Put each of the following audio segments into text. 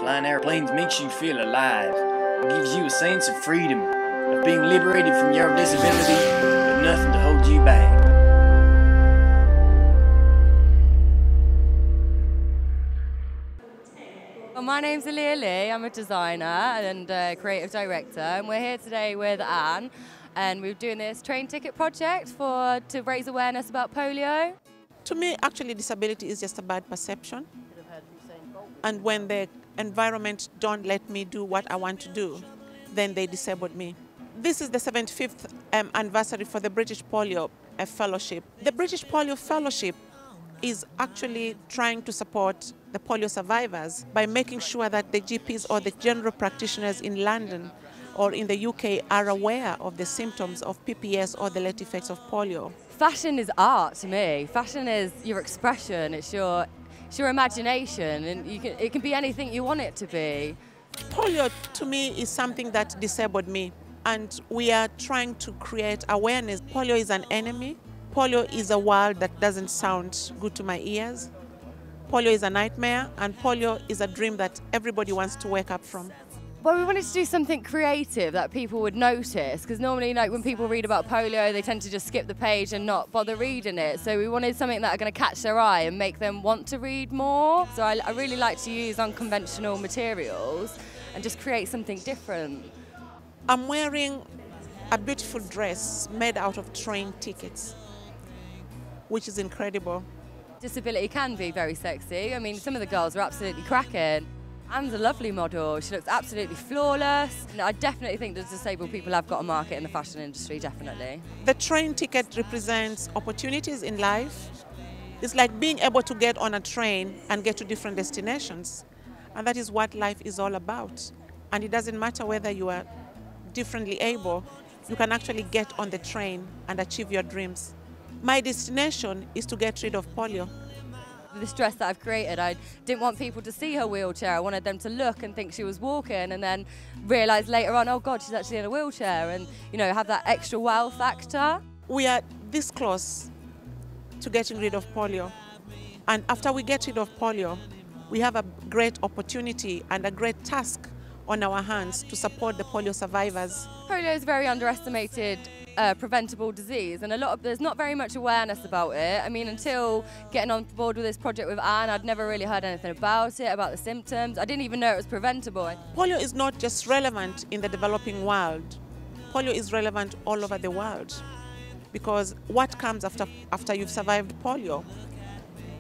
Flying airplanes makes you feel alive. It gives you a sense of freedom, of being liberated from your disability, but nothing to hold you back. Well, my name's Aleah Leigh. I'm a designer and a creative director, and we're here today with Anne, and we're doing this train ticket project to raise awareness about polio. To me, actually, disability is just a bad perception. And when the environment don't let me do what I want to do, then they disabled me. This is the 75th anniversary for the British Polio Fellowship. The British Polio Fellowship is actually trying to support the polio survivors by making sure that the GPs or the general practitioners in London or in the UK are aware of the symptoms of PPS or the late effects of polio. Fashion is art to me. Fashion is your expression, it's your imagination, and it can be anything you want it to be. Polio to me is something that disabled me, and we are trying to create awareness. Polio is an enemy. Polio is a word that doesn't sound good to my ears. Polio is a nightmare, and polio is a dream that everybody wants to wake up from. Well, we wanted to do something creative that people would notice, because normally, like, when people read about polio, they tend to just skip the page and not bother reading it. So we wanted something that are going to catch their eye and make them want to read more. So I really like to use unconventional materials and just create something different. I'm wearing a beautiful dress made out of train tickets, which is incredible. Disability can be very sexy. I mean, some of the girls are absolutely cracking. Anne's a lovely model. She looks absolutely flawless. And I definitely think that disabled people have got a market in the fashion industry, definitely. The train ticket represents opportunities in life. It's like being able to get on a train and get to different destinations. And that is what life is all about. And it doesn't matter whether you are differently able, you can actually get on the train and achieve your dreams. My destination is to get rid of polio. This dress that I've created, I didn't want people to see her wheelchair. I wanted them to look and think she was walking, and then realise later on, oh God, she's actually in a wheelchair, and, you know, have that extra wow factor. We are this close to getting rid of polio. And after we get rid of polio, we have a great opportunity and a great task on our hands to support the polio survivors. Polio is a very underestimated preventable disease, and there's not very much awareness about it. I mean, until getting on board with this project with Anne, I'd never really heard anything about it, about the symptoms. I didn't even know it was preventable. Polio is not just relevant in the developing world. Polio is relevant all over the world, because what comes after you've survived polio?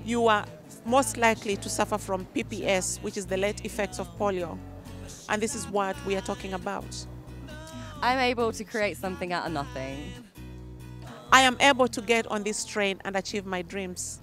You are most likely to suffer from PPS, which is the late effects of polio. And this is what we are talking about. I'm able to create something out of nothing. I am able to get on this train and achieve my dreams.